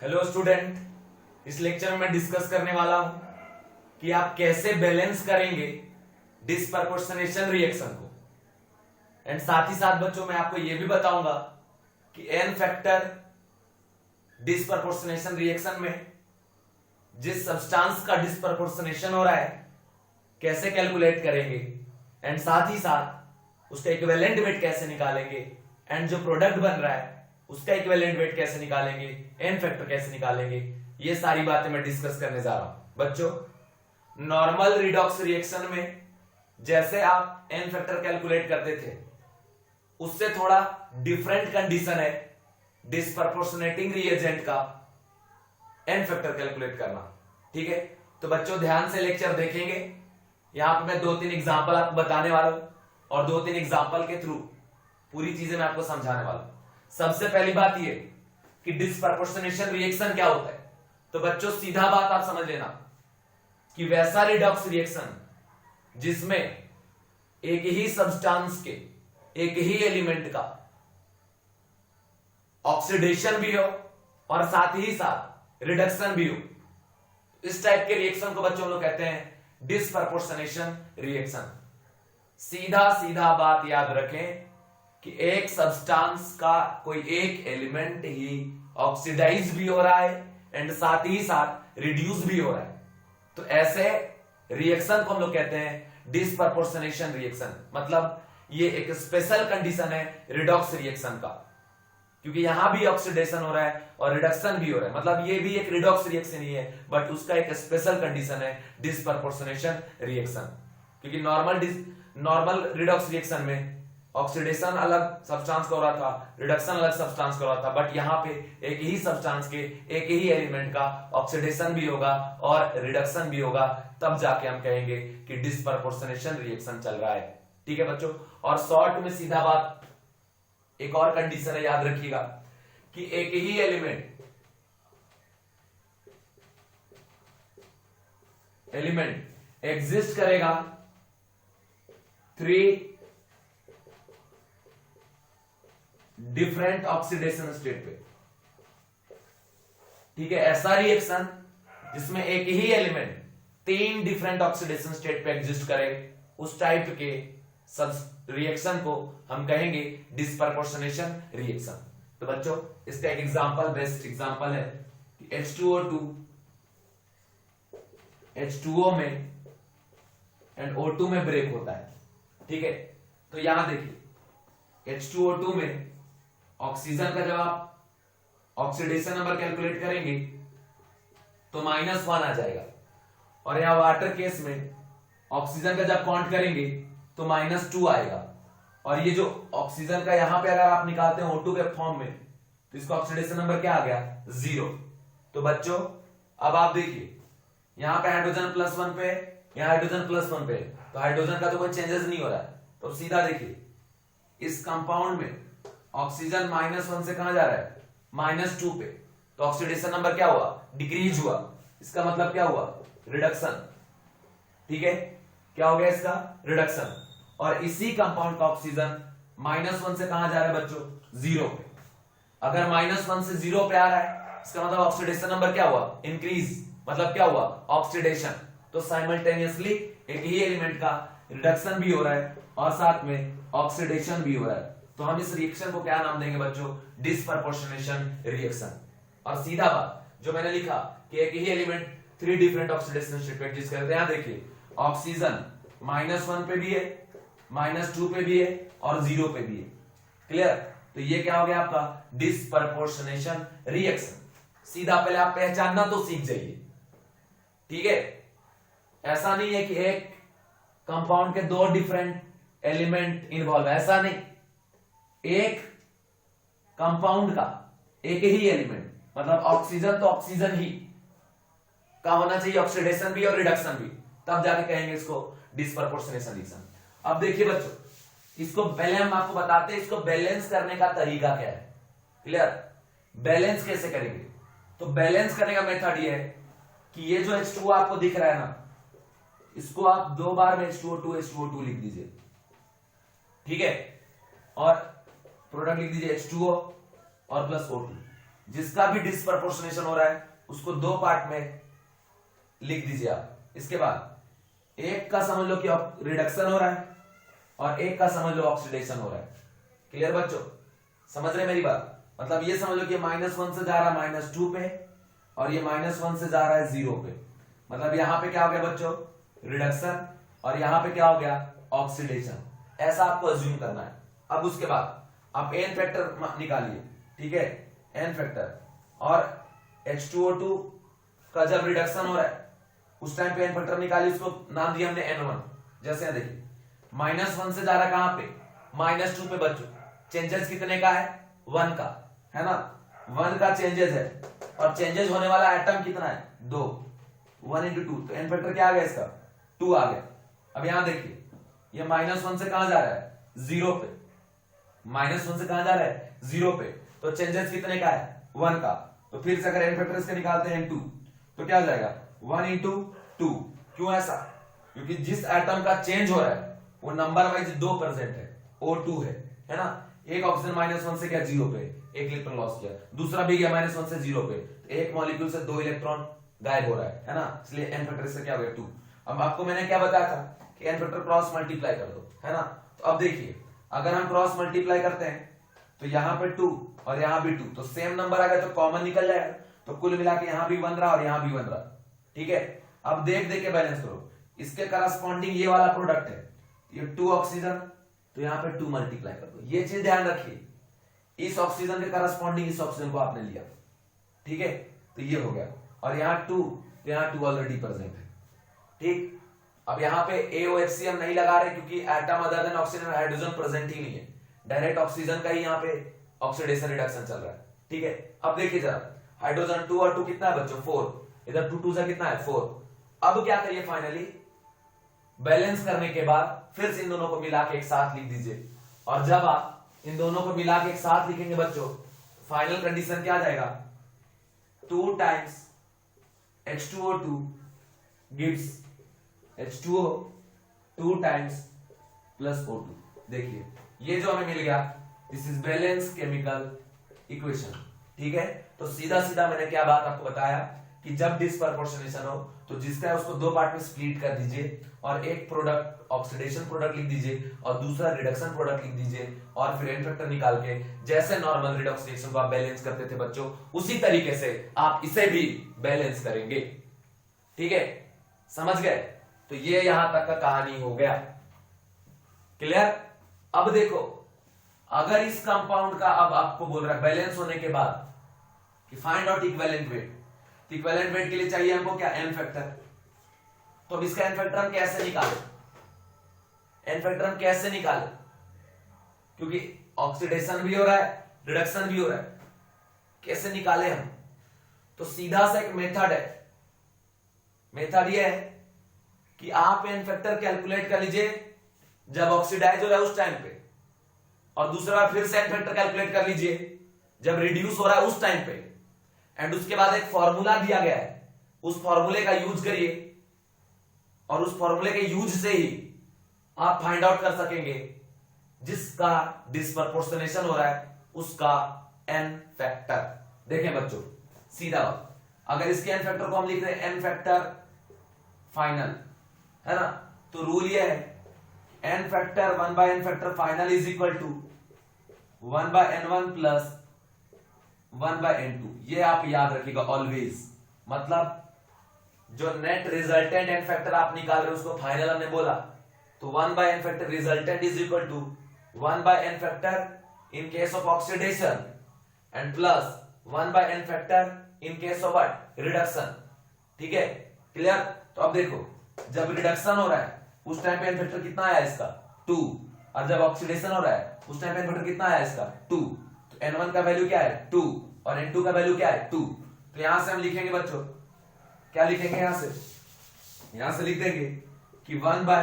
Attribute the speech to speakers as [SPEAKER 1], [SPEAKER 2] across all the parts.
[SPEAKER 1] Hello student, इस lecture में मैं डिस्कस करने वाला हूं कि आप कैसे बैलेंस करेंगे डिस्प्रपोर्शनेशन रिएक्शन को। एंड साथ ही साथ बच्चों मैं आपको यह भी बताऊंगा कि एन फैक्टर डिस्प्रपोर्शनेशन रिएक्शन में जिस सब्सटेंस का डिस्प्रपोर्शनेशन हो रहा है कैसे कैलकुलेट करेंगे, एंड साथ ही साथ उसका इक्विवेलेंट वेट कैसे निकालेंगे, एंड जो प्रोडक्ट बन रहा है उसका इक्विवेलेंट वेट कैसे निकालेंगे, एन फैक्टर कैसे निकालेंगे, ये सारी बातें मैं डिस्कस करने जा रहा हूं। बच्चों, नॉर्मल रिडॉक्स रिएक्शन में जैसे आप एन फैक्टर कैलकुलेट करते थे उससे थोड़ा डिफरेंट कंडीशन है डिस्प्रपोर्शनेटिंग रिएजेंट का एन फैक्टर कैलकुलेट करना। ठीक है, तो बच्चों ध्यान से लेक्चर देखेंगे। यहां पे मैं 2-3 एग्जांपल आपको बताने वाला हूं और 2-3 एग्जांपल के थ्रू पूरी चीजें मैं आपको समझाने वाला हूं। सबसे पहली बात यह कि डिस्प्रपोर्शनेशन रिएक्शन क्या होता है। तो बच्चों सीधा बात आप समझ लेना कि वैसा रिडॉक्स रिएक्शन जिसमें एक ही सब्सटेंस के एक ही एलिमेंट का ऑक्सीडेशन भी हो और साथ ही साथ रिडक्शन भी हो, इस टाइप के रिएक्शन को बच्चों लोग कहते हैं डिस्प्रपोर्शनेशन रिएक्शन। सीधा सीधा बात याद रखें कि एक सब्सटेंस का कोई एक एलिमेंट ही ऑक्सीडाइज भी हो रहा है एंड साथ ही साथ रिड्यूस भी हो रहा है, तो ऐसे रिएक्शन को हम लोग कहते हैं डिस्प्रपोर्शनेशन रिएक्शन। मतलब ये एक स्पेशल कंडीशन है रिडॉक्स रिएक्शन का, क्योंकि यहां भी ऑक्सीडेशन हो रहा है और रिडक्शन भी हो रहा है। मतलब ये भी एक रिडॉक्स रिएक्शन ही है, बट उसका एक स्पेशल कंडीशन है डिस्प्रपोर्शनेशन रिएक्शन। क्योंकि नॉर्मल रिडॉक्स रिएक्शन में ऑक्सीडेशन अलग सब्सटेंस का हो रहा था, रिडक्शन अलग सब्सटेंस का हो रहा था, बट यहां पे एक ही सब्सटेंस के एक ही एलिमेंट का ऑक्सीडेशन भी होगा और रिडक्शन भी होगा, तब जाके हम कहेंगे कि डिस्प्रपोर्शनेशन रिएक्शन चल रहा है। ठीक है बच्चों, और शॉर्ट में सीधा बात एक और कंडीशन है, याद रखिएगा कि एक ही एलिमेंट एग्जिस्ट करेगा 3 डिफरेंट ऑक्सीडेशन स्टेट पे। ठीक है, ऐसा रिएक्शन जिसमें एक ही एलिमेंट 3 डिफरेंट ऑक्सीडेशन स्टेट पे एग्जिस्ट करे, उस टाइप के रिएक्शन को हम कहेंगे डिस्प्रपोर्शनेशन रिएक्शन। तो बच्चों इसका एक एग्जांपल, बेस्ट एग्जांपल है कि H2O2 H2O में एंड O2 में ब्रेक होता है। ठीक है, तो यहां देखिए H2O2 में ऑक्सीजन का जब आप ऑक्सीडेशन नंबर कैलकुलेट करेंगे तो -1 आ जाएगा, और यहां वाटर केस में ऑक्सीजन का जब काउंट करेंगे तो -2 आएगा। और ये जो ऑक्सीजन का यहां पे अगर आप निकालते हैं O2 के फॉर्म में तो इसका ऑक्सीडेशन नंबर क्या आ गया, 0। तो बच्चों अब आप देखिए यहां पे हाइड्रोजन +1 पे, यहां हाइड्रोजन +1 पे, तो हाइड्रोजन का तो कोई चेंजेस नहीं हो रहा है। तो सीधा देखिए इस कंपाउंड में ऑक्सीजन -1 से कहां जा रहा है, -2 पे, तो ऑक्सीडेशन नंबर क्या हुआ, डिक्रीज हुआ। इसका मतलब क्या हुआ, रिडक्शन। ठीक है, क्या हो गया इसका, रिडक्शन। और इसी कंपाउंड का ऑक्सीजन -1 से कहां जा रहा है बच्चों, 0 पे। अगर -1 से 0 पे आ रहा है इसका मतलब ऑक्सीडेशन नंबर क्या हुआ, इंक्रीज। मतलब क्या हुआ, ऑक्सीडेशन। तो साइमल्टेनियसली एक ही एलिमेंट का रिडक्शन भी हो रहा है और साथ में ऑक्सीडेशन भी हो रहा है। तो हम इस रिएक्शन को क्या नाम देंगे बच्चों, डिस्प्रपोर्शनेशन रिएक्शन। और सीधा बात जो मैंने लिखा कि एक ही एलिमेंट 3 डिफरेंट ऑक्सीडेशन स्टेट पे एग्जिस्ट करते हैं। यहां देखिए ऑक्सीजन -1 पे भी है, -2 पे भी है और 0 पे भी है। क्लियर, तो ये क्या हो गया आपका डिस्प्रपोर्शनेशन रिएक्शन। सीधा पहले आप पहचानना तो सीख जाइए। ठीक है, ऐसा नहीं है कि एक कंपाउंड के 2 डिफरेंट एलिमेंट इन्वॉल्व है, ऐसा नहीं। एक कंपाउंड का एक ही एलिमेंट, मतलब ऑक्सीजन तो ऑक्सीजन ही का होना चाहिए, ऑक्सीडेशन भी और रिडक्शन भी, तब जाके कहेंगे इसको डिस्प्रपोर्शनेशन रिएक्शन। अब देखिए बच्चों, इसको पहले हम आपको बताते हैं इसको बैलेंस करने का तरीका क्या है। क्लियर, बैलेंस कैसे करेंगे, तो बैलेंस करने का मेथड ये है कि ये जो H2O आपको दिख रहा है ना, इसको आप 2 बार में H2O2 लिख दीजिए। ठीक है, और प्रोडक्ट लिख दीजिए H2O और प्लस O2। जिसका भी डिस्प्रपोर्शनेशन हो रहा है उसको दो पार्ट में लिख दीजिए आप। इसके बाद एक का समझ लो कि रिडक्शन हो रहा है और एक का समझ लो ऑक्सीडेशन हो रहा है। क्लियर बच्चों, समझ रहे मेरी बात? मतलब ये समझ लो कि -1 से जा रहा है -2 पे और ये -1 से जा रहा है 0 पे। मतलब यहां पे क्या हो गया बच्चों? रिडक्शन, और यहां पे क्या हो गया? ऑक्सीडेशन। ऐसा आपको अज्यूम करना है। अब उसके बाद आप एन फैक्टर निकालिए, ठीक है, एन फैक्टर, और H2O2 का जब रिडक्शन हो रहा है उस टाइम पे एन फैक्टर निकालिए, उसको नाम दिया हमने N1। जैसे यहाँ देखिए -1 से जा रहा है कहां पे? -2 पे बच्चों। चेंजेस कितने का है? 1 का, है ना? 1 का चेंजेस है, और चेंजेस होने वाला एटम कितना है? 2। 1 into 2, तो एन फैक्टर क्या आ गया इसका? 2 आ गया। अब यहां देखिए ये -1 से कहां जा रहा है? 0 पे। -1 से कहां जा रहा है? 0 पे। तो चेंजेस कितने का है? 1 का। तो फिर से अगर एन फैक्टर इसके निकालते हैं 2, तो क्या हो जाएगा? 1 into 2। क्यों ऐसा? क्योंकि जिस एटम का चेंज हो रहा है वो नंबर वाइज 2 प्रेजेंट है, O2 है ना? एक ऑक्सीजन -1 से क्या 0 पे, एक इलेक्ट्रॉन लॉस किया, दूसरा भी गया -1 से 0 पे, तो एक मॉलिक्यूल से 2 इलेक्ट्रॉन गायब हो रहा है ना? इसलिए एन फैक्टर से क्या हो गया? 2। अब आपको मैंने क्या बताया था कि एन फैक्टर क्रॉस मल्टीप्लाई कर दो, है ना? तो अब देखिए अगर हम क्रॉस मल्टीप्लाई करते हैं तो यहां पे 2 और यहां भी 2, तो सेम नंबर आ गया तो कॉमन निकल जाएगा, तो कुल मिला के यहां भी 1 रहा और यहां भी 1 रहा। ठीक है, अब देख के बैलेंस करो। इसके करस्पॉन्डिंग ये वाला प्रोडक्ट है, ये 2 ऑक्सीजन, तो यहां पे 2 मल्टीप्लाई कर दो। ये चीज ध्यान रखिए, इस ऑक्सीजन के करस्पॉन्डिंग इस ऑक्सीजन को आपने लिया, ठीक है, तो ये हो गया, और यहां 2, तो यहां 2 ऑलरेडी प्रेजेंट है। ठीक, अब यहां पे AOHC हम नहीं लगा रहे क्योंकि atom other than oxygen hydrogen present ही नहीं है, डायरेक्ट ऑक्सीजन का ही यहां पे ऑक्सीडेशन रिडक्शन चल रहा है। ठीक है, अब देखिए जरा, हाइड्रोजन 2 और 2 कितना है बच्चों? 4। इधर 2 2 से कितना है? 4। अब क्या करिए, फाइनली बैलेंस करने के बाद फिर से इन दोनों को मिला के एक साथ लिख दीजिए, और जब आप इन दोनों को मिला के एक साथ लिखेंगे बच्चों, फाइनल कंडीशन क्या आ जाएगा? 2 times H2O2 gives H2O 2 times plus O2। देखिए ये जो हमें मिल गया, this is balance chemical equation. ठीक है, तो सीधा सीधा मैंने क्या बात आपको बताया कि जब डिस्प्रपोर्शनेशन हो तो जिसका है उसको 2 पार्ट में स्प्लिट कर दीजिए, और एक प्रोडक्ट ऑक्सीडेशन प्रोडक्ट लिख दीजिए और दूसरा रिडक्शन प्रोडक्ट लिख दीजिए, और फिर एन फैक्टर निकाल के जैसे नॉर्मल रिडॉक्स रिएक्शन को आप बैलेंस करते थे बच्चों, उसी तरीके से आप इसे भी बैलेंस करेंगे। ठीक है, समझ गए? तो ये यहां तक का कहानी हो गया। क्लियर? अब देखो, अगर इस कंपाउंड का अब आपको बोल रहा है बैलेंस होने के बाद कि फाइंड आउट इक्विवेलेंट वेट, तो इक्विवेलेंट वेट के लिए चाहिए हमको क्या? N factor. तो अब इसका एन फैक्टर हम कैसे निकालें? एन फैक्टर हम कैसे निकालें? क्योंकि ऑक्सीडेशन भी हो रहा है, रिडक्शन भी हो रहा है, कैसे निकाले हम? तो सीधा सा एक मेथड है। मेथड ये है कि आप एन फैक्टर कैलकुलेट कर लीजिए जब ऑक्सीडाइज हो रहा है उस टाइम पे, और दूसरा बार फिर से एन फैक्टर कैलकुलेट कर लीजिए जब रिड्यूस हो रहा है उस टाइम पे, एंड उसके बाद एक फॉर्मूला दिया गया है, उस फॉर्मूले का यूज करिए, और उस फॉर्मूले के यूज से ही आप फाइंड आउट कर सकेंगे जिसका डिस्प्रपोर्शनेशन हो रहा है उसका एन फैक्टर। देखें बच्चों, सीधा बात, अगर इसके एन फैक्टर को हम लिख रहे हैं एन फैक्टर फाइनल, है ना, तो रूल ये है n factor 1 by n factor final is equal to 1 by n1 plus 1 by n2। ये आप याद रखिएगा ऑलवेज। मतलब जो नेट रिजल्टेंट एन फैक्टर आप निकाल रहे हो उसको फाइनल हमने बोला, तो 1 by n factor resultant is equal to 1 by n factor in case of oxidation and plus 1 by n factor in case of what? Reduction. ठीक है, क्लियर? तो अब देखो, जब रिडक्शन हो रहा है उस टाइम पे एन फैक्टर कितना आया इसका? 2, और जब ऑक्सीडेशन हो रहा है उस टाइम पे एन फैक्टर कितना आया इसका? 2। तो n1 का वैल्यू क्या है? 2, और n2 का वैल्यू क्या है? 2। तो यहां से हम लिखेंगे बच्चों, क्या लिखेंगे? यहां से लिख देंगे कि 1 by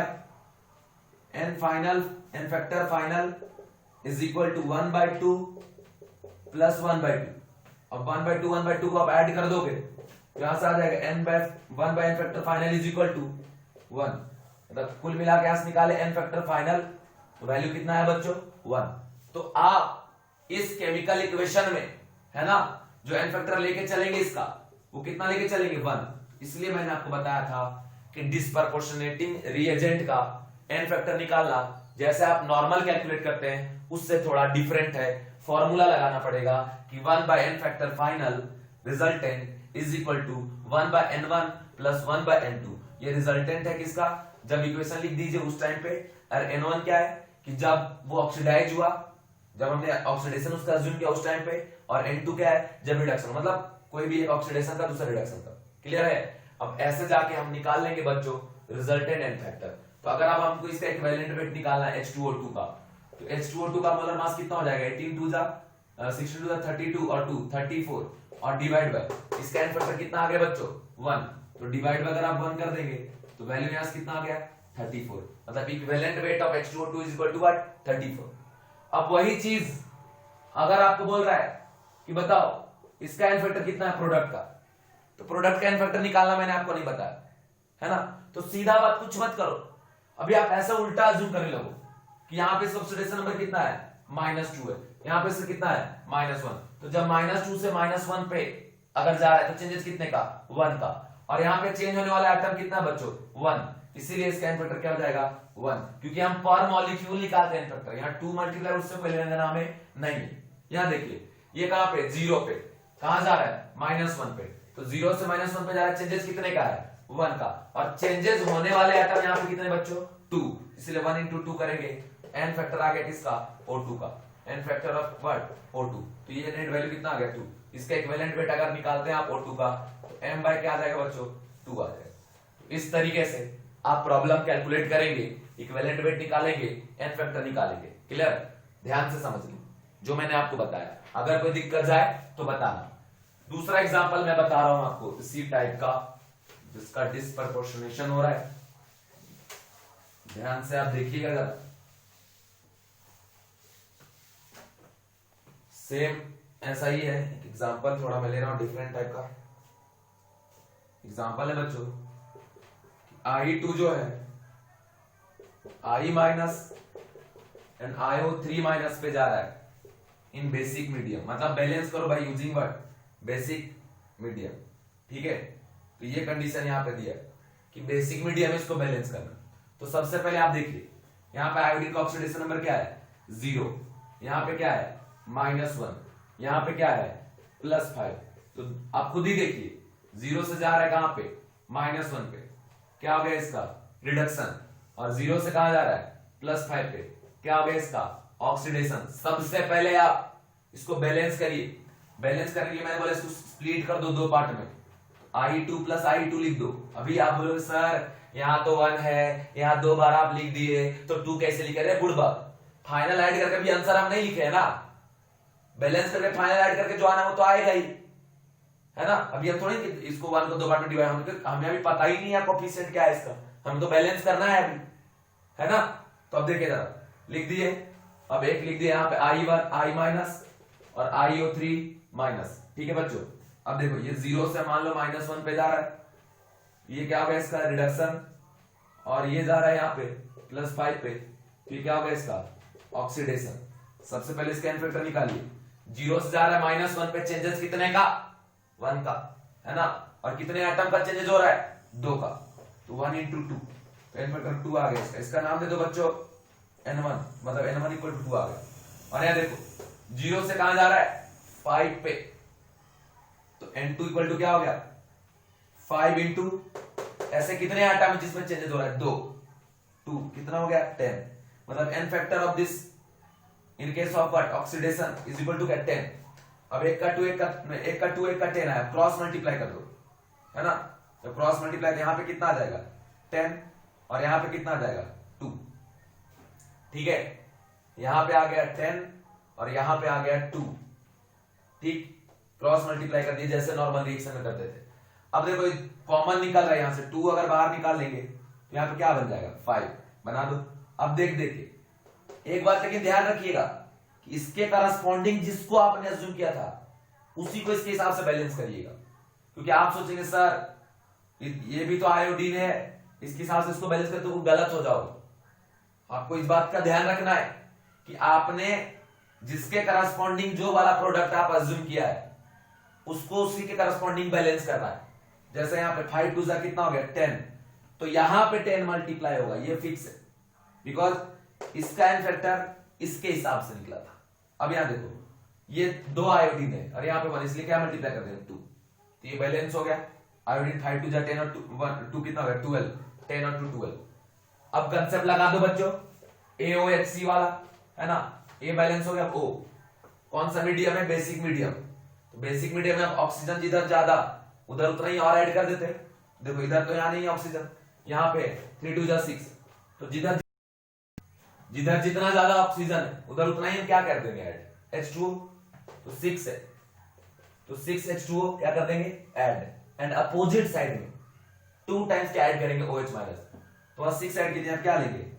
[SPEAKER 1] n final, n factor final is equal to 1 by 2 plus 1 by 2। अब 1 by 2 1 by 2 को आप ऐड कर दोगे तो यहां से आ जाएगा 1 by n factor final is equal to 1। मतलब कुल मिला के यहां से निकाले n फैक्टर फाइनल, तो वैल्यू कितना है बच्चों? 1। तो आप इस केमिकल इक्वेशन में, है ना, जो एन फैक्टर लेके चलेंगे इसका वो कितना लेके चलेंगे 1। इसलिए मैंने आपको बताया था कि डिस्प्रपोर्शनेटिंग रिएजेंट का एन फैक्टर निकालना जैसे आप नॉर्मल कैलकुलेट करते हैं उससे थोड़ा डिफरेंट है। फॉर्मूला लगाना पड़ेगा कि 1 by n factor final resultant is equal to 1 by n1 plus 1 by n2। ये रिजल्टेंट है किसका, जब इक्वेशन लिख दीजिए उस टाइम पे। और n1 क्या है कि जब वो ऑक्सीडाइज हुआ, जब हमने ऑक्सीडेशन उसका अज्यूम किया उस टाइम पे, और n2 क्या है जब रिडक्शन, मतलब कोई भी एक ऑक्सीडेशन का दूसरा रिडक्शन का। क्लियर है। अब ऐसे जाके हम निकाल लेंगे बच्चों रिजल्टेंट एन फैक्टर। तो अगर अब हमको इसका इक्विवेलेंट वेट निकालना है H2O2 का, तो H2O2 का मोलर मास कितना हो जाएगा 18 2 जा 16 2 32 और 2 34 और डिवाइड बाय इसका एन फैक्टर कितना आ गया बच्चों 1। तो डिवाइड बाय अगर आप 1 कर देंगे तो वैल्यू यहां से कितना आ गया 34। मतलब equivalent weight of H2O2 is equal to what 34। अब वही चीज अगर आपको बोल रहा है कि बताओ इसका एन फैक्टर कितना है प्रोडक्ट का, तो प्रोडक्ट का एन फैक्टर निकालना मैंने आपको नहीं बताया है ना। तो सीधा बात कुछ मत करो, अभी आप ऐसा उल्टा अज्यूम करने लगो कि यहाँ पे ऑक्सीडेशन नंबर कितना है -2 है, यहाँ पे से कितना है -1। तो जब -2 से -1 पे अगर जा रहा है तो चेंजेस कितने का 1 का, और यहाँ पे चेंज होने वाला आइटम कितना बच्चों 1। इसीलिए इसका एन फैक्टर क्या हो जाएगा 1, क्योंकि हम पर मॉलिक्यूल निकालते हैं एन फैक्टर। यहाँ 2 मल्टीप्लाई उससे कोई लेना देना हमें नहीं है। यहाँ देखिए ये कहां पे 0 पे, कहां जा रहा है -1 पे, तो 0 से -1 पे जा रहा है, चेंजेस कितने का है 1 का, और चेंजेस होने वाले आइटम यहाँ पे कितने बच्चों 2, इसलिए 1 into 2 करेंगे। एन फैक्टर आ गया किसका O2 का, N factor of what O2। तो ये नेट वैल्यू कितना आ गया 2। इसका इक्विवेलेंट वेट अगर निकालते हैं आप O2 का तो m बाय क्या आ जाएगा बच्चों 2 आ जाएगा। इस तरीके से आप प्रॉब्लम कैलकुलेट करेंगे, इक्विवेलेंट वेट निकालेंगे, एन फैक्टर निकालेंगे। क्लियर, ध्यान से समझ लो जो मैंने आपको बताया। अगर कोई दिक्कत जाए तो बताना। दूसरा एग्जांपल मैं बता रहा हूं आपको इसी टाइप का जिसका डिस्प्रपोर्शनेशन हो रहा है, ध्यान से आप देखिएगा जरा। सेम ऐसा ही है एग्जांपल, थोड़ा मैं ले रहा हूं डिफरेंट टाइप का एग्जांपल है बच्चों। I2 जो है I minus and IO3 minus पे जा रहा है इन बेसिक मीडियम, मतलब बैलेंस करो by using what basic medium. ठीक है, तो ये कंडीशन यहां पे दिया है कि बेसिक मीडियम इसको बैलेंस करना। तो सबसे पहले आप देखिए यहाँ पे आयोडीन का ऑक्सीडेशन नंबर क्या है 0, यहाँ पे क्या है -1, यहाँ पे क्या है +5। तो आप खुद ही देखिए 0 से जा रहा है कहां पे -1 पे, क्या हो गया इसका रिडक्शन, और 0 से कहां जा रहा है +5 पे, क्या हो गया इसका ऑक्सीडेशन। सबसे पहले आप इसको बैलेंस करिए। बैलेंस करने के लिए मैंने बोला इसको स्प्लिट कर दो 2 पार्ट में, I2 + I2 लिख दो। अभी आप बोलोगे सर यहाँ तो 1 है, यहाँ 2 बार आप लिख दिए तो 2 कैसे लिखे रहे बुढ़बा। फाइनल ऐड करके भी आंसर हम नहीं लिखे है ना, बैलेंस करके फाइनल ऐड करके जो आना वो तो आएगा ही है ना। अभी हम थोड़ी इसको 1 को 2 पार्ट में डिवाइड, हमें अभी पता ही नहीं है कोएफिशिएंट क्या है इसका, हम तो बैलेंस करना है अभी है ना। तो अब देखिए जरा लिख दिए, अब एक लिख दिया यहाँ पे I1 I माइनस और IO3 माइनस। ठीक है बच्चों, अब देखो ये 0 से मान लो -1 पे जा रहा है, ये क्या होगा इसका रिडक्शन, और ये जा रहा है यहाँ पे +5 पे, तो ये क्या होगा इसका ऑक्सीडेशन। सबसे पहले इसका एन फैक्टर निकालिए। 0 से जा रहा है -1 पे, चेंजेस कितने का 1 का है ना, और कितने एटम का चेंजेस हो रहा है 2 का, तो 1 into 2, एन फैक्टर 2 आ गया इसका। इसका नाम दे दो बच्चों n1, मतलब n1 = 2 आ गया। और यहाँ देखो 0 से कहां जा रहा है 5 पे, तो n2 = क्या हो गया 5 into ऐसे कितने आइटम है जिसमें चेंजेस हो रहा है 2 कितना हो गया 10, मतलब n factor of this in case of what oxidation is equal to 10। अब 1 का 2 1 का 2 1 का 10 आया, क्रॉस मल्टीप्लाई कर दो है ना। तो क्रॉस मल्टीप्लाई यहाँ पे कितना आ जाएगा 10, और यहाँ पे कितना आ जाएगा 2। ठीक है, यहां पे आ गया 10 और यहां पे आ गया 2। ठीक, क्रॉस मल्टीप्लाई कर दिए जैसे नॉर्मल रिएक्शन में करते थे। अब देखो कॉमन निकल रहा है यहां से 2, अगर बाहर निकाल लेंगे तो यहां पे क्या बन जाएगा 5 बना दो। अब देखिए एक बात लेकिन ध्यान रखिएगा कि इसके करस्पॉन्डिंग जिसको आपने अज्यूम किया था उसी को इसके हिसाब से बैलेंस करिएगा, क्योंकि आप सोचेंगे सर ये भी तो आयोडीन है, इसके हिसाब से इसको बैलेंस करते तो गलत हो जाओगे। आपको इस बात का ध्यान रखना है कि आपने जिसके करस्पॉन्डिंग जो वाला प्रोडक्ट आप अज्यूम किया है उसको उसी के करस्पॉन्डिंग बैलेंस करना है। जैसे यहाँ पे 5 2 कितना हो गया 10, तो यहां पे 10 मल्टीप्लाई होगा, ये फिक्स है, बिकॉज इसका एन फैक्टर इसके हिसाब से निकला था। अब यहां देखो ये 2 आयोडीन है और यहाँ पे 1, इसलिए क्या मल्टीप्लाई कर दें 2, तो ये बैलेंस हो गया। आयोडीन 5 2 10 और 2 कितना हो गया 12, 10 और 2 12। अब कंसेप्ट लगा दो बच्चों AOHC वाला, है ना, ए बैलेंस हो गया O, कौन सा मीडियम है, बेसिक मीडियम, तो बेसिक मीडियम में ऑक्सीजन जिधर ज्यादा उधर उतना ही और ऐड कर देते। देखो इधर तो यहाँ नहीं है ऑक्सीजन, यहाँ पे 3 2 6, तो जिधर जिधर जितना ज्यादा ऑक्सीजन है उधर उतना ही हम क्या कर देंगे ऐड, H2O, तो 6 है तो 6 H2O क्या कर देंगे ऐड, एंड अपोजिट साइड में 2 टाइम्स क्या ऐड करेंगे OH माइनस, तो 6 ऐड कीजिए, क्या लेंगे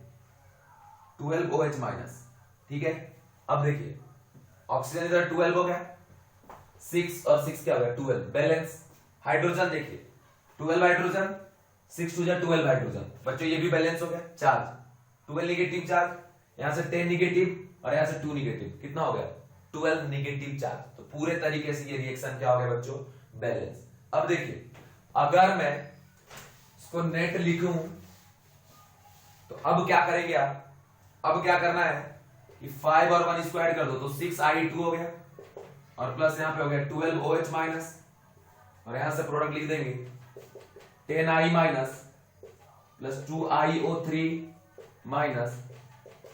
[SPEAKER 1] 12 OH माइनस। ठीक है, अब देखिए ऑक्सीजन इधर 12 हो गया, 6 और 6 क्या हो गया 12, बैलेंस। हाइड्रोजन देखिए 12 हाइड्रोजन, 6 2 12 हाइड्रोजन, बच्चों ये भी बैलेंस हो गया। चार्ज 12 निगेटिव चार्ज, यहां से 10 निगेटिव और यहां से 2 निगेटिव, कितना हो गया 12 निगेटिव चार्ज। तो पूरे तरीके से ये रिएक्शन क्या हो गया बच्चों, बैलेंस। अब देखिए अगर मैं इसको नेट लिखूं तो अब क्या करेंगे आप, अब क्या करना है कि 5 और 1 इसको ऐड कर दो, तो 6I2 हो गया और प्लस यहां पे हो गया 12 OH माइनस, और यहां से प्रोडक्ट लिख देंगे 10I minus plus 2IO3 minus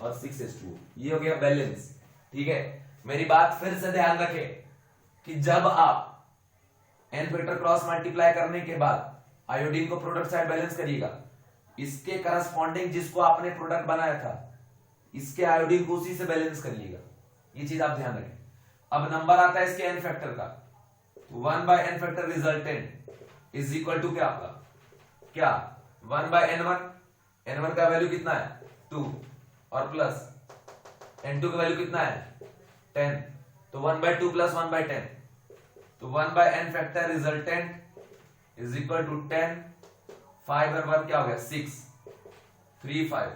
[SPEAKER 1] और 6H2, ये हो गया बैलेंस। ठीक है, मेरी बात फिर से ध्यान रखें कि जब आप एन फैक्टर क्रॉस मल्टीप्लाई करने के बाद आयोडीन को प्रोडक्ट साइड बैलेंस करिएगा, इसके करस्पॉन्डिंग जिसको आपने प्रोडक्ट बनाया था इसके आयोडीन को उसी से बैलेंस करिएगा, ये चीज आप ध्यान रखें। अब नंबर आता है इसके एन फैक्टर का, तो 1/n factor resultant is equal to क्या आपका, क्या 1/n1, n1 का वैल्यू कितना है 2 और प्लस n2 का वैल्यू कितना है 10, तो 1/2 प्लस 1/10, तो 1/n factor resultant is equal to 10, 5 और 1 क्या हो गया 6, 3 5।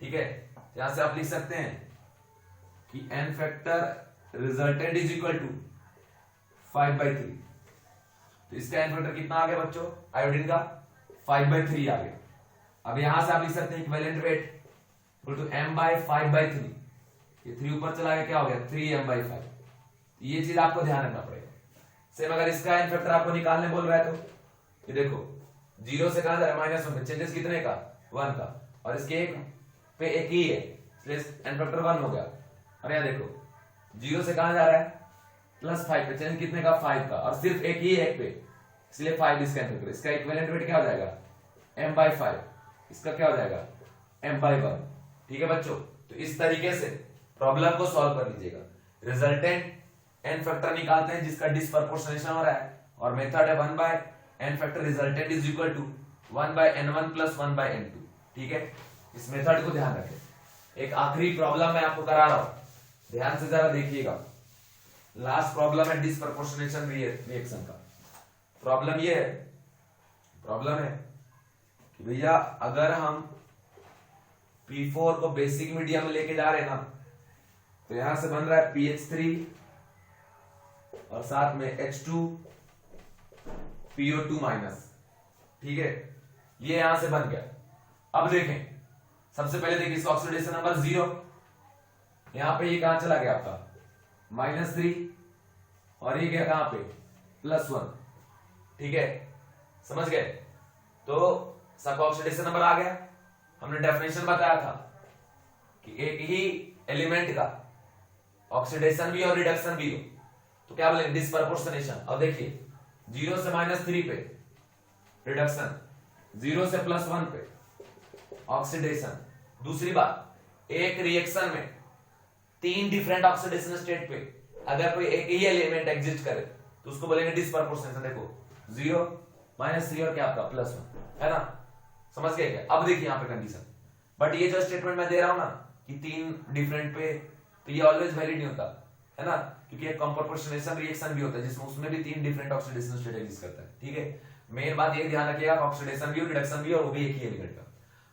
[SPEAKER 1] ठीक है, यहां से आप लिख सकते हैं कि n factor resultant is equal to 5/3, तो इसका n फैक्टर कितना आ गया बच्चों आयोडीन का 5/3 आ गया। अब यहां से आप लिख सकते हैं equivalent weight equal to m/5/3, ये 3 ऊपर चला गया, क्या हो गया 3m/5। ये चीज आपको ध्यान रखना पड़ेगा। सेम अगर इसका एन फैक्टर आपको निकालने बोल रहा है तो ये देखो 0 से कहां जा रहा है -1 पे, चेंजेस कितने का 1 का, और इसके एक पे एक ही है इसलिए एन फैक्टर 1 हो गया। और यहां देखो 0 से कहां जा रहा है +5 पे, चेंज कितने का 5 का, और सिर्फ एक ही है एक पे इसलिए 5 इसका एन फैक्टर। इसका इक्विवेलेंट वेट क्या हो जाएगा m/5, इसका क्या हो जाएगा m/1। ठीक है बच्चों, तो इस तरीके से प्रॉब्लम को सॉल्व कर लीजिएगा। रिजल्टेंट एन फैक्टर निकालते हैं जिसका डिस्प्रपोर्शनेशन हो रहा है, और मेथड है 1/n factor resultant is equal to 1/n1 plus 1/n2। ठीक है, इस मेथड को ध्यान रखें। एक आखिरी प्रॉब्लम मैं आपको करा रहा हूं, ध्यान से जरा देखिएगा। लास्ट प्रॉब्लम है डिस्प्रपोर्शनेशन रिएक्शन का। प्रॉब्लम ये है, प्रॉब्लम है कि भैया अगर हम P4 को बेसिक मीडियम में लेके जा रहे हैं ना, तो यहां से बन रहा है PH3 और साथ में H2PO2 माइनस। ठीक है, ये यहां से बन गया। अब देखें, सबसे पहले देखिए इसका ऑक्सीडेशन नंबर 0, यहां पे ये कहां चला गया आपका -3, और ये गया कहां पे +1। ठीक है, समझ गए, तो सबका ऑक्सीडेशन नंबर आ गया। हमने डेफिनेशन बताया था कि एक ही एलिमेंट का ऑक्सीडेशन भी और रिडक्शन भी हो तो क्या बोलेंगे डिस्प्रपोर्शनेशन। अब देखिए 0 से -3 पे रिडक्शन, 0 से +1 पे ऑक्सीडेशन। दूसरी बात, एक रिएक्शन में 3 डिफरेंट ऑक्सीडेशन स्टेट पे अगर कोई एक ही एलिमेंट एग्जिस्ट करे तो उसको बोलेंगे डिस्प्रपोर्शनेशन। देखो 0 -3 और क्या आपका +1, है ना, समझ गए क्या। अब देखिए यहां पे कंडीशन, बट ये जो स्टेटमेंट मैं दे रहा हूं ना कि 3 डिफरेंट पे, तो ये ऑलवेज वैलिड नहीं होता, है ना, क्योंकि एक कंपोर्शनेशन रिएक्शन भी होता है जिसमें उसमें भी 3 डिफरेंट ऑक्सीडेशन स्टेट एग्जिस्ट करता है। ठीक है, मेन बात ये ध्यान रखिएगा ऑक्सीडेशन भी और रिडक्शन भी, और वो भी एक ही एलिमेंट का।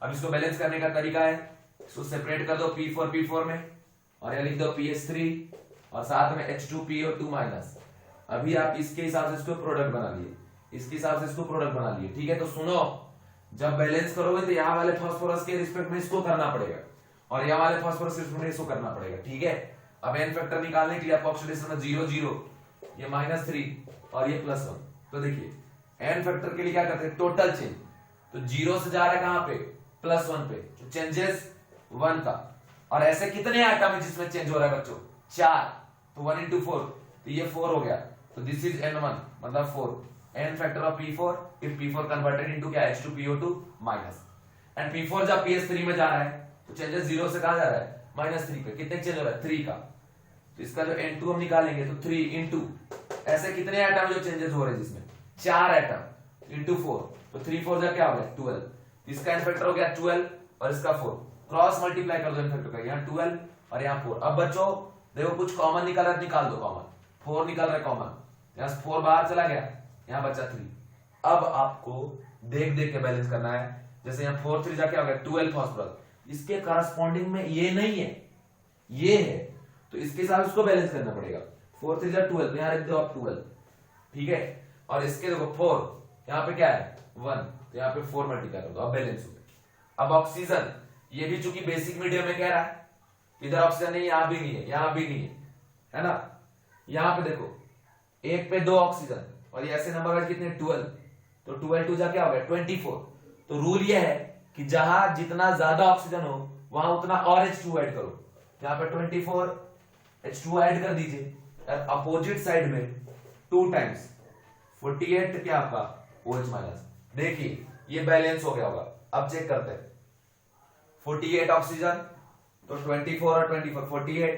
[SPEAKER 1] अब इसको बैलेंस करने का तरीका है, इसको सेपरेट कर दो P4 में, और यहां लिख दो PH3 और साथ में H2PO2 माइनस, अभी आप इसके हिसाब से इसको प्रोडक्ट बना लिए, इसके हिसाब से इसको प्रोडक्ट बना लिए, ठीक है। तो सुनो, जब बैलेंस करोगे तो यहाँ वाले फास्फोरस के रिस्पेक्ट में इसको करना पड़ेगा और यहाँ वाले फास्फोरस के रिस्पेक्ट में इसको करना पड़ेगा, ठीक है। अब एन फैक्टर निकालने के लिए आपको ऑक्सीडेशन में 0 0, ये -3 और ये +1। तो देखिए एन फैक्टर के लिए क्या करते हैं, टोटल चेंज, तो 0 से जा रहा है कहां पे, +1 पे, तो चेंजेस 1 का। और ऐसे कितने आइटम है जिसमें चेंज हो रहा है बच्चों, 4, तो 1 into 4, तो ये 4 हो गया, तो दिस इज n1 मतलब 4, n factor of p4 if p4 converted into क्या, H2PO2 माइनस, एंड p4 जब PS3 में जा रहा है तो चेंजेस 0 से कहां जा रहा है, -3 पे, कितने चेंज हो रहा है, 3 का। तो इसका जो n2 हम निकालेंगे तो 3 into, ऐसे कितने आइटम जो चेंजेस हो रहे हैं जिसमें, 4 आइटम इंटू 4, तो 3 4 जा क्या हो गया 12, इसका एन फैक्टर हो गया 12 और इसका 4, क्रॉस मल्टीप्लाई कर दो एन फैक्टर का, यहाँ 12 और यहाँ 4। अब बच्चों देखो कुछ कॉमन निकल रहा है, निकाल दो कॉमन, 4 निकल रहा है कॉमन, यहाँ 4 बाहर चला गया, यहाँ बचा 3। अब आपको देख देख के बैलेंस करना है, जैसे यहाँ 4 3 जा क्या हो गया 12 फास्फोरस, इसके करस्पॉन्डिंग में ये नहीं है, ये है, तो इसके साथ उसको बैलेंस करना पड़ेगा। 4 3 जा 12, तो यहाँ रख दो आप 12, ठीक है। और इसके देखो 4, यहाँ पे क्या है 1, तो यहाँ पे 4 मल्टीप्लाई कर दो, अब बैलेंस हो गया। अब ऑक्सीजन, ये भी चूंकि बेसिक मीडियम में कह रहा है, इधर ऑक्सीजन नहीं, यहां भी नहीं है, यहां भी नहीं है ना। यहां पे देखो 1 पे 2 ऑक्सीजन और ये ऐसे नंबर वाइज कितने 12, तो 12 2 जा क्या हो गया 24। तो रूल ये है कि जहां जितना ज्यादा ऑक्सीजन हो वहां उतना और H2 ऐड करो, यहाँ पे 24 H2 ऐड कर दीजिए, अपोजिट साइड में 2 टाइम्स 48 क्या आपका OH माइनस। देखिए ये बैलेंस हो गया होगा। अब चेक करते हैं, 48 ऑक्सीजन तो 24 और 24 48,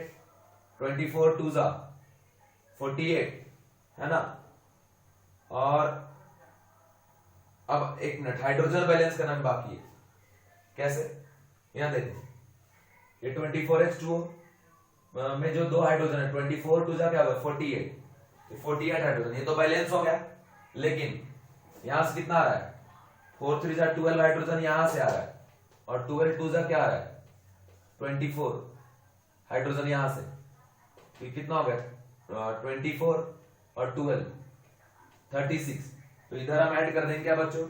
[SPEAKER 1] 24 2 जा 48 है ना। और अब एक मिनट, हाइड्रोजन बैलेंस करना बाकी है, कैसे, यहां देखो ये 24H2O में जो 2 हाइड्रोजन है, 24 2 जा क्या होगा 48, 48 हाइड्रोजन, ये तो बैलेंस हो गया। लेकिन यहां से कितना आ रहा है 4 3 जा 12 हाइड्रोजन यहां से आ रहा है, और 12 2 जा क्या आ रहा है 24 हाइड्रोजन यहां से, तो कितना हो गया 24 और 12 36। तो इधर हम ऐड कर देंगे क्या बच्चों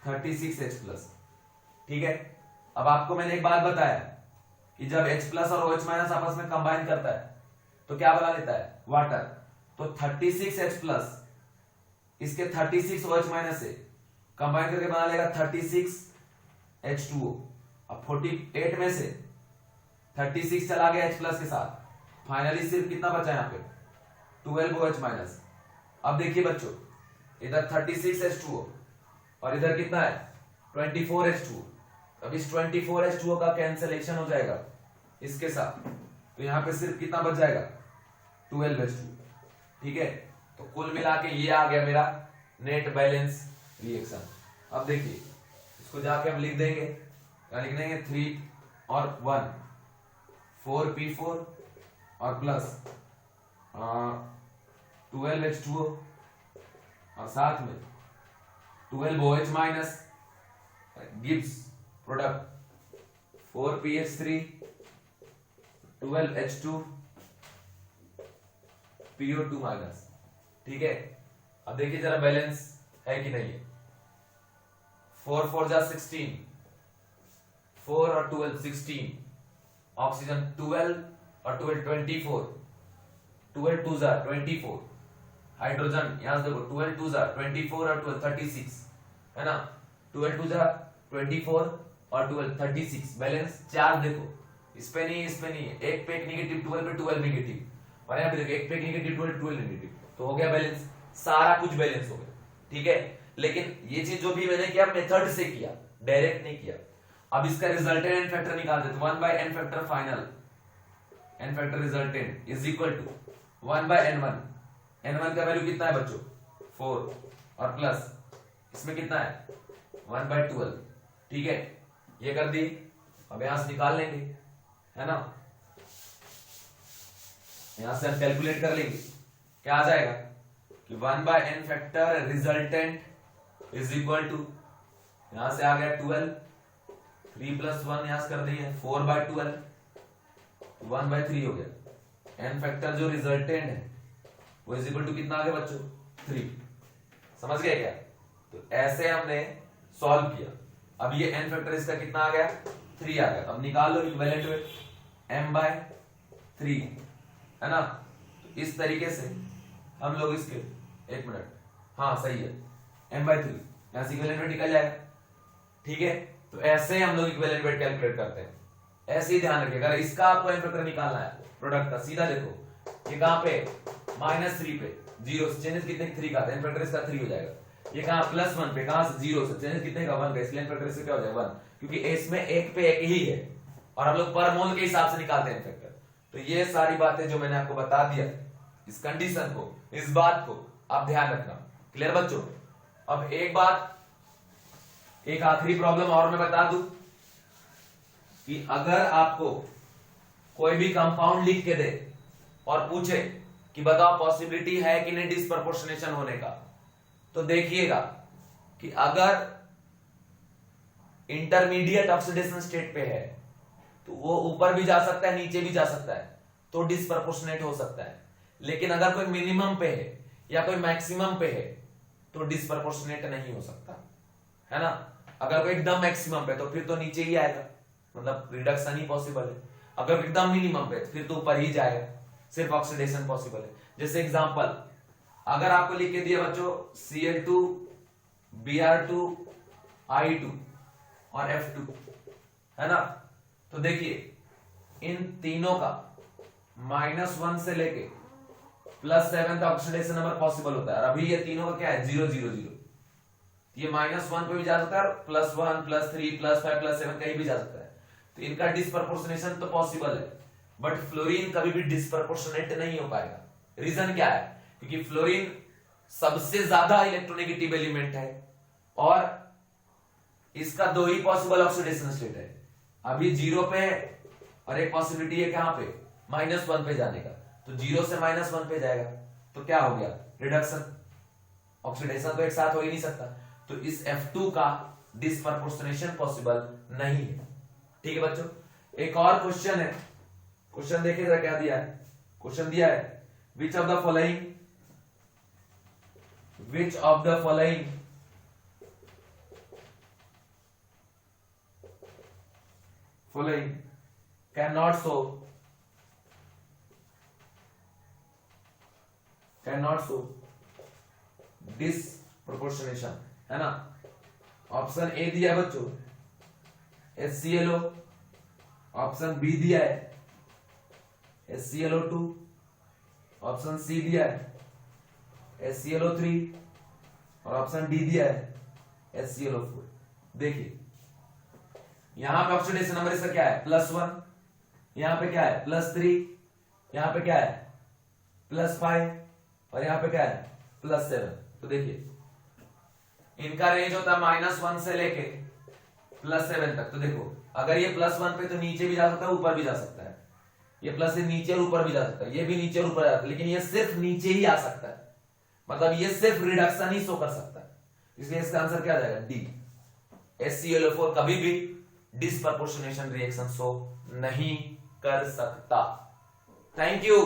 [SPEAKER 1] 36H+, ठीक है। अब आपको मैंने एक बात बताया कि जब H+ और OH- आपस में कंबाइन करता है तो क्या बना लेता है वाटर, तो 36H+ इसके 36 OH- से कंबाइन करके बना लेगा 36H2O। अब 48 में से 36 चला गया H+ के साथ, फाइनली सिर्फ कितना बचा यहाँ पे 12 OH-। अब देखिए बच्चों, इधर 36H2O और इधर कितना है 24H2O। अब इस 24H2O का कैंसलेशन हो जाएगा इसके साथ, तो यहां पे सिर्फ कितना बच जाएगा 12H2, ठीक है। तो कुल मिला के ये आ गया मेरा नेट बैलेंस रिएक्शन। अब देखिए इसको जाके हम लिख देंगे, क्या लिख देंगे 3 और 1 4P4 और प्लस 12H2O और साथ में 12OH- gives product 4PH3 12H2 PO2-, ठीक है। अब देखिए जरा बैलेंस है कि नहीं है। 4 4 जा 16, 4 और 12 16, ऑक्सीजन 12 और 12 24, 12 2 जा 24, हाइड्रोजन यहां से देखो 12 2 जा 24 और 12 36 है ना, 12 2 जा 24 और 12 36, बैलेंस 4 देखो, इस पे नहीं इस पे नहीं है, एक पे एक नेगेटिव 12 पे 12 नेगेटिव, और यहाँ पे देखो एक पे एक नेगेटिव 12 12 नेगेटिव, तो हो गया बैलेंस, सारा कुछ बैलेंस हो गया, ठीक है। लेकिन ये चीज जो भी मैंने किया मेथड से किया, डायरेक्ट नहीं किया। अब इसका रिजल्टेंट एन फैक्टर निकाल देते, 1/n factor final, n factor resultant is equal to 1/n1। n1 का वैल्यू कितना है बच्चों 4 और प्लस इसमें कितना है 1/12, ठीक है। ये कर दी, अब यहां से निकाल लेंगे है ना, यहां से हम कैलकुलेट कर लेंगे, क्या आ जाएगा कि 1/n factor resultant is equal to, यहां से आ गया 12, 3 + 1 यहां से कर दिए 4/12, 1/3 हो गया। n फैक्टर जो रिजल्टेंट है वो इज इक्वल टू कितना आ गया बच्चों 3। समझ गए क्या? तो ऐसे हमने सॉल्व किया। अब ये n फैक्टर इसका कितना आ गया 3 आ गया। अब निकाल लो इक्विवेलेंट वेट m/3 है ना। तो इस तरीके से हम लोग इसके एक मिनट, हाँ सही है m/3 यहां से इक्विवेलेंट वेट निकल जाएगा। ठीक है, तो ऐसे हम लोग इक्विवेलेंट वेट कैलकुलेट करते हैं। ऐसे ही ध्यान रखिएगा, अगर इसका आपको n फैक्टर निकालना है प्रोडक्ट का, सीधा देखो ये कहां पे -3 पे, 0 से चेंजेस कितने 3 का, n फैक्टर इसका 3 हो जाएगा। ये कहां +1 पे, कहां से 0 से चेंजेस कितने का 1 का, इसलिए n फैक्टर इसका क्या हो जाएगा 1, क्योंकि इसमें एक पे एक ही है और हम लोग पर मोल के हिसाब से निकालते हैं n फैक्टर। तो ये सारी बातें जो मैंने आपको बता दिया, इस कंडीशन को, इस बात को आप ध्यान रखना। क्लियर बच्चों? अब एक बात, एक आखिरी प्रॉब्लम और मैं बता दूं कि अगर आपको कोई भी कंपाउंड लिख के दे और पूछे कि बताओ पॉसिबिलिटी है कि नहीं डिस्प्रपोर्शनेशन होने का, तो देखिएगा कि अगर इंटरमीडिएट ऑक्सीडेशन स्टेट पे है तो वो ऊपर भी जा सकता है, नीचे भी जा सकता है, तो डिस्प्रपोर्शनेट हो सकता है। लेकिन अगर कोई मिनिमम पे है या कोई मैक्सिमम पे है तो डिस्प्रपोर्शनेट नहीं हो सकता, है ना। अगर कोई एकदम मैक्सिमम पे तो फिर तो नीचे ही आएगा, मतलब रिडक्शन ही पॉसिबल है। अगर एकदम मिनिमम पे फिर तो ऊपर ही जाएगा, सिर्फ ऑक्सीडेशन पॉसिबल है। जैसे एग्जांपल, अगर आपको लिख के दिया बच्चों Cl2 Br2 I2 और F2, है ना, तो देखिए इन तीनों का -1 से लेके +7 तक ऑक्सीडेशन नंबर पॉसिबल होता है। और अभी ये तीनों का क्या है 0 0 0, ये -1 पे भी जा सकता है, +1 +3 +5 +7 कहीं भी जा सकता है। तो इनका डिस्प्रपोर्शनेशन तो पॉसिबल है, बट फ्लोरीन कभी भी डिस्प्रपोर्शनेट नहीं हो पाएगा। रीजन क्या है? क्योंकि फ्लोरीन सबसे ज्यादा इलेक्ट्रोनेगेटिव एलिमेंट है और इसका 2 ही पॉसिबल ऑक्सीडेशन स्टेट है, अभी 0 पे और एक पॉसिबिलिटी है कहां पे -1 पे जाने का। तो 0 से -1 पे जाएगा तो क्या हो गया रिडक्शन, ऑक्सीडेशन तो एक साथ हो ही नहीं सकता। तो इस F2 का डिस्प्रपोर्शनेशन पॉसिबल नहीं है। ठीक है बच्चों, एक और क्वेश्चन है, क्वेश्चन देखिए जरा क्या दिया है। क्वेश्चन दिया है which of the following cannot show disproportionation, है ना। ऑप्शन ए दिया है बच्चों HClO, ऑप्शन बी दिया है HClO2, ऑप्शन सी दिया है HClO3 और ऑप्शन डी दिया है HClO4। देखिए यहां पे ऑक्सीडेशन नंबर इसका क्या है +1, यहां पे क्या है +3, यहां पे क्या है +5 और यहां पे क्या है +7। तो देखिए इनका रेंज होता है -1 से लेके +7 तक। तो देखो अगर ये +1 पे तो नीचे भी जा सकता है, ऊपर भी जा सकता है, ये प्लस से नीचे और ऊपर भी जा सकता है, ये भी नीचे और ऊपर जा सकता है, लेकिन ये सिर्फ नीचे ही आ सकता है, मतलब ये सिर्फ रिडक्शन ही शो कर सकता है। इसलिए इसका आंसर क्या आ जाएगा डी। HClO4 कभी भी डिस्प्रपोर्शनेशन रिएक्शन शो नहीं कर सकता। Thank you.